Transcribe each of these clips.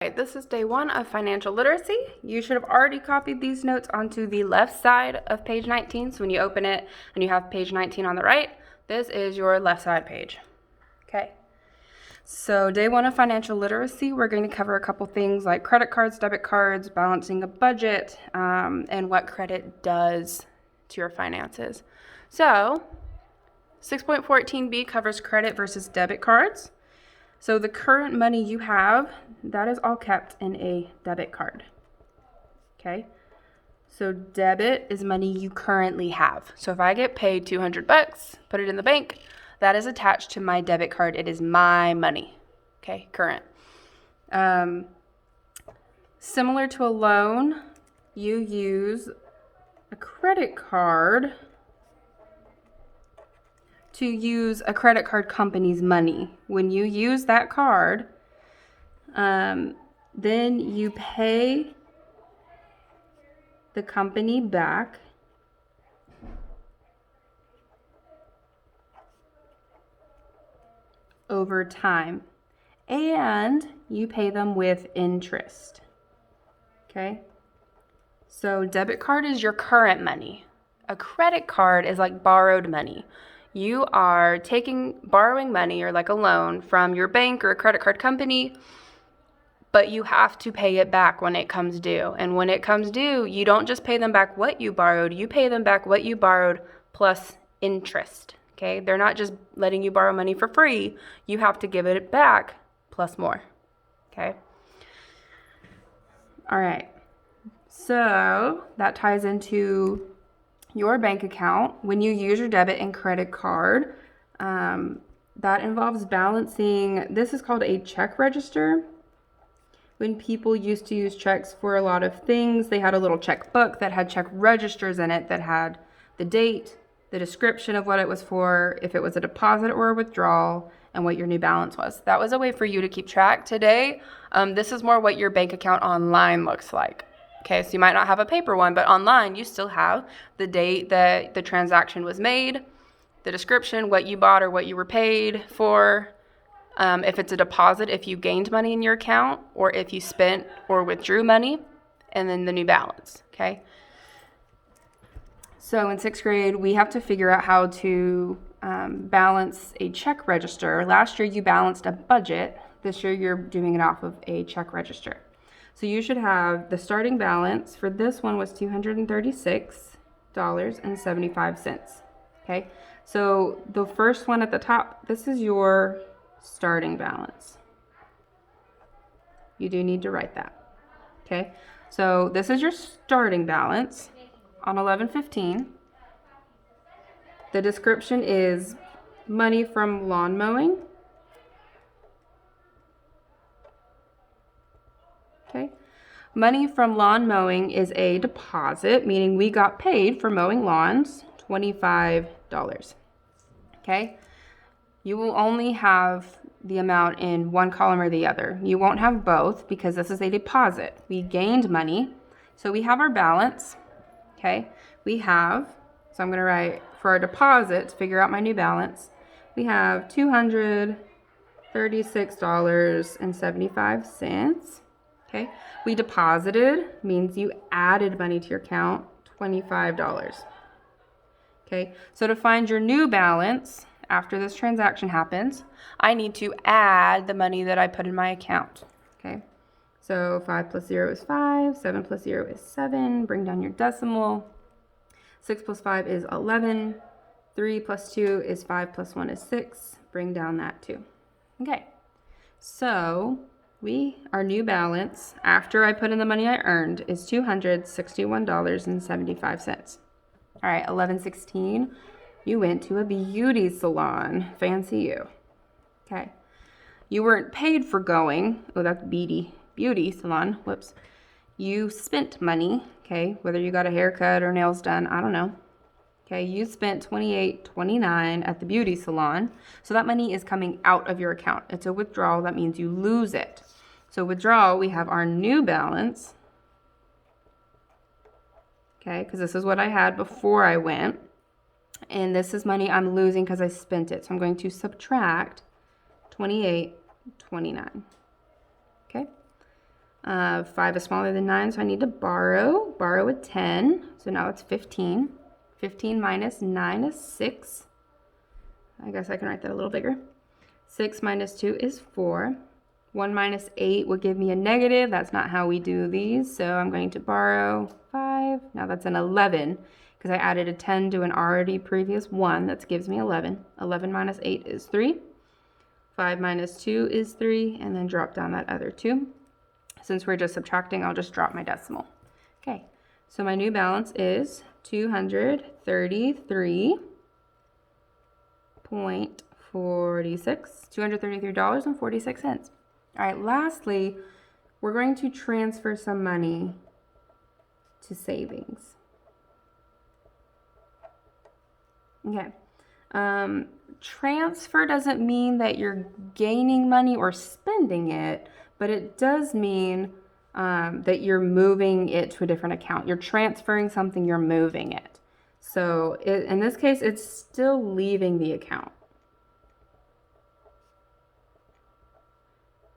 Alright, this is day 1 of financial literacy. You should have already copied these notes onto the left side of page 19. So when you open it and you have page 19 on the right, this is your left side page. Okay. So day 1 of financial literacy, we're going to cover a couple things like credit cards, debit cards, balancing a budget, and what credit does to your finances. So 6.14b covers credit versus debit cards. So the current money you have, that is all kept in a debit card. Okay? So debit is money you currently have. So if I get paid $200, put it in the bank, that is attached to my debit card. It is my money. Okay? Current. Similar to a loan, you use a credit card to use a credit card company's money. When you use that card, then you pay the company back over time, and you pay them with interest. Okay? So debit card is your current money. A credit card is like borrowed money. You are borrowing money or like a loan from your bank or a credit card company, but you have to pay it back when it comes due. And when it comes due, you don't just pay them back what you borrowed, you pay them back what you borrowed plus interest. Okay? They're not just letting you borrow money for free. You have to give it back plus more. Okay? All right. So that ties into your bank account. When you use your debit and credit card, that involves balancing. This is called a check register. When people used to use checks for a lot of things, they had a little checkbook that had check registers in it that had the date, the description of what it was for, if it was a deposit or a withdrawal, and what your new balance was. That was a way for you to keep track. Today, this is more what your bank account online looks like. Okay, so you might not have a paper one, but online you still have the date that the transaction was made, the description, what you bought or what you were paid for, if it's a deposit, if you gained money in your account, or if you spent or withdrew money, and then the new balance. Okay. So in 6th grade, we have to figure out how to balance a check register. Last year you balanced a budget. This year you're doing it off of a check register. So you should have the starting balance for this one was $236.75. Okay, so the first one at the top, this is your starting balance. You do need to write that. Okay, so this is your starting balance on 11/15. The description is money from lawn mowing. Okay. Money from lawn mowing is a deposit, meaning we got paid for mowing lawns, $25. Okay. You will only have the amount in one column or the other. You won't have both because this is a deposit. We gained money. So we have our balance. Okay. So I'm going to write for our deposit to figure out my new balance. We have $236.75. Okay, we deposited means you added money to your account, $25. Okay, so to find your new balance after this transaction happens, I need to add the money that I put in my account. Okay, so 5 plus 0 is 5, 7 plus 0 is 7, bring down your decimal. 6 plus 5 is 11, 3 plus 2 is 5 plus 1 is 6, bring down that 2. Okay, so our new balance, after I put in the money I earned, is $261.75. All right, 11/16, you went to a beauty salon. Fancy you. Okay. You weren't paid for going. Oh, that's beauty salon. Whoops. You spent money, okay, whether you got a haircut or nails done, I don't know. Okay, you spent $28.29 at the beauty salon. So that money is coming out of your account. It's a withdrawal. That means you lose it. So withdrawal, we have our new balance. Okay, because this is what I had before I went. And this is money I'm losing because I spent it. So I'm going to subtract $28.29. Okay. 5 is smaller than 9, so I need to borrow a 10. So now it's 15. 15 minus 9 is 6. I guess I can write that a little bigger. 6 minus 2 is 4. 1 minus 8 would give me a negative. That's not how we do these. So I'm going to borrow 5. Now that's an 11 because I added a 10 to an already previous 1. That gives me 11. 11 minus 8 is 3. 5 minus 2 is 3. And then drop down that other 2. Since we're just subtracting, I'll just drop my decimal. Okay, so my new balance is $233.46. $233.46. All right, lastly, we're going to transfer some money to savings. Okay. Transfer doesn't mean that you're gaining money or spending it, but it does mean that you're moving it to a different account. You're transferring something, you're moving it. So in this case, it's still leaving the account.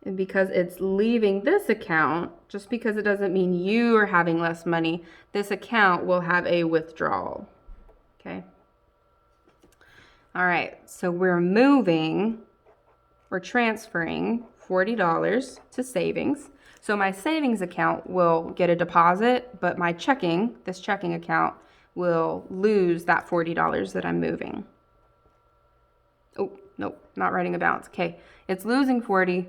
And because it's leaving this account, just because it doesn't mean you are having less money, this account will have a withdrawal. Okay. All right, so we're transferring $40 to savings. So my savings account will get a deposit, but this checking account will lose that $40 that I'm moving. Oh, nope, not writing a balance. Okay, it's losing 40.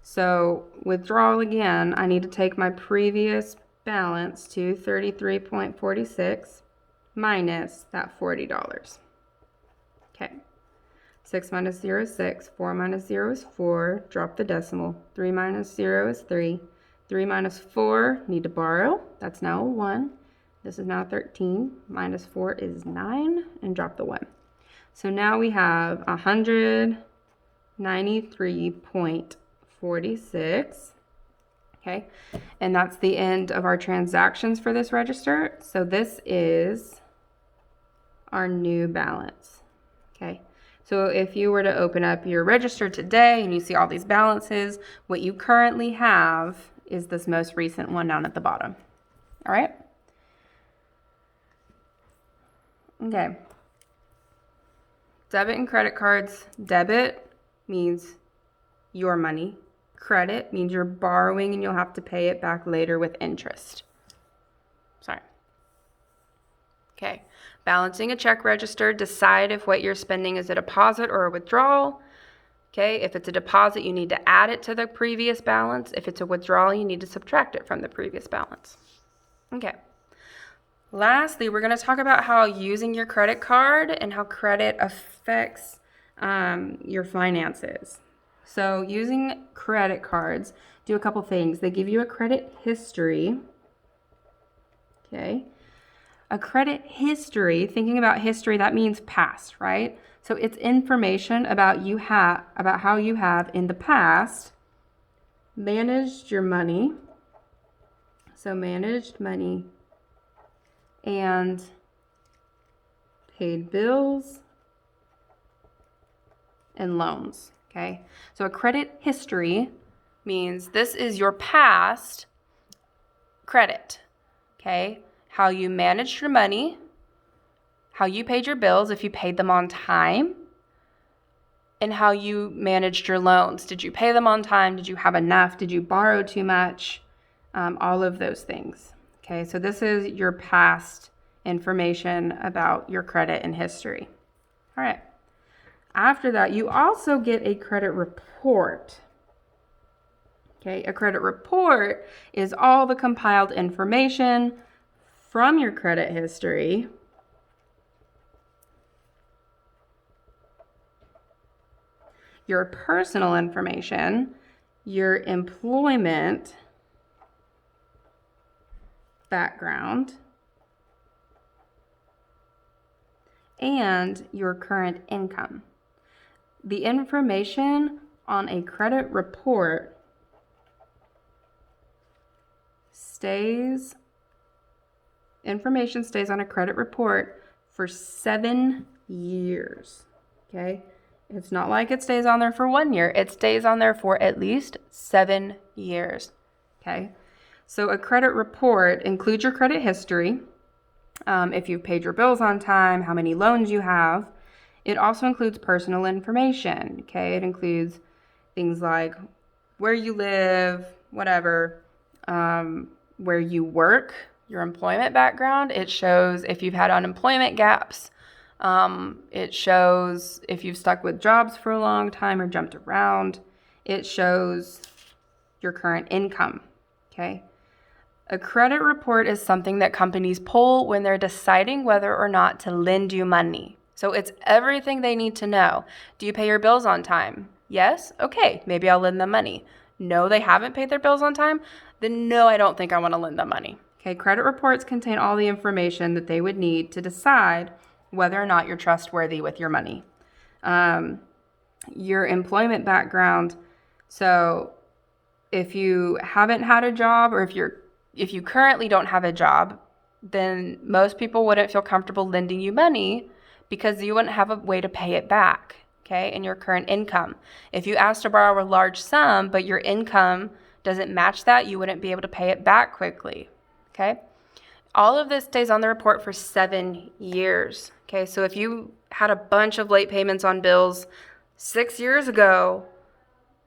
So withdrawal again, I need to take my previous balance to $33.46 minus that $40. Okay, 6 minus 0 is 6, 4 minus 0 is 4, drop the decimal, 3 minus 0 is 3, 3 minus 4, need to borrow, that's now a 1, this is now 13, minus 4 is 9, and drop the 1. So now we have 193.46, okay, and that's the end of our transactions for this register. So this is our new balance, okay. So if you were to open up your register today and you see all these balances, what you currently have is this most recent one down at the bottom. All right? Okay. Debit and credit cards. Debit means your money. Credit means you're borrowing and you'll have to pay it back later with interest. Sorry. Okay. Balancing a check register, decide if what you're spending is a deposit or a withdrawal. Okay, if it's a deposit, you need to add it to the previous balance. If it's a withdrawal, you need to subtract it from the previous balance. Okay. Lastly, we're going to talk about how using your credit card and how credit affects your finances. So using credit cards, do a couple things. They give you a credit history. Okay. A credit history, thinking about history, that means past, right? So it's information about how you have in the past managed your money. So managed money and paid bills and loans, okay? So a credit history means this is your past credit, okay? How you managed your money, how you paid your bills, if you paid them on time, and how you managed your loans. Did you pay them on time? Did you have enough? Did you borrow too much? All of those things. Okay, so this is your past information about your credit and history. All right. After that, you also get a credit report. Okay, a credit report is all the compiled information from your credit history your personal information, your employment background, and your current income. The information on a credit report stays on a credit report for 7 years, okay? It's not like it stays on there for 1 year. It stays on there for at least 7 years, okay? So a credit report includes your credit history, if you've paid your bills on time, how many loans you have. It also includes personal information, okay? It includes things like where you live, whatever, where you work, your employment background. It shows if you've had unemployment gaps. It shows if you've stuck with jobs for a long time or jumped around. It shows your current income, okay? A credit report is something that companies pull when they're deciding whether or not to lend you money. So it's everything they need to know. Do you pay your bills on time? Yes? Okay, maybe I'll lend them money. No, they haven't paid their bills on time? Then no, I don't think I want to lend them money. Okay, credit reports contain all the information that they would need to decide whether or not you're trustworthy with your money. Your employment background. So if you haven't had a job, or if you currently don't have a job, then most people wouldn't feel comfortable lending you money because you wouldn't have a way to pay it back, okay, in your current income. If you asked to borrow a large sum, but your income doesn't match that, you wouldn't be able to pay it back quickly, okay? All of this stays on the report for 7 years, okay? So if you had a bunch of late payments on bills 6 years ago,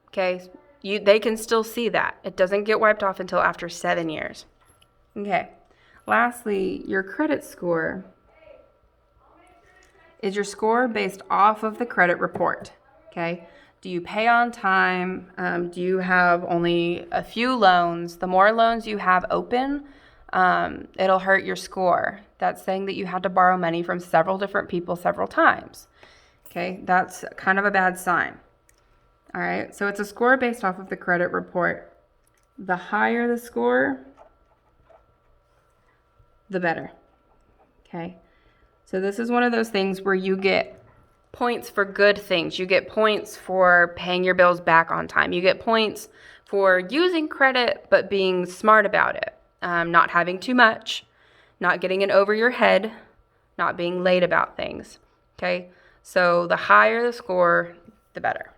okay, they can still see that. It doesn't get wiped off until after 7 years. Okay. Lastly, your credit score is your score based off of the credit report. Okay. Do you pay on time? Do you have only a few loans? The more loans you have open, it'll hurt your score. That's saying that you had to borrow money from several different people several times. Okay. That's kind of a bad sign. All right, so it's a score based off of the credit report. The higher the score, the better, okay? So this is one of those things where you get points for good things. You get points for paying your bills back on time. You get points for using credit but being smart about it, not having too much, not getting it over your head, not being late about things, okay? So the higher the score, the better.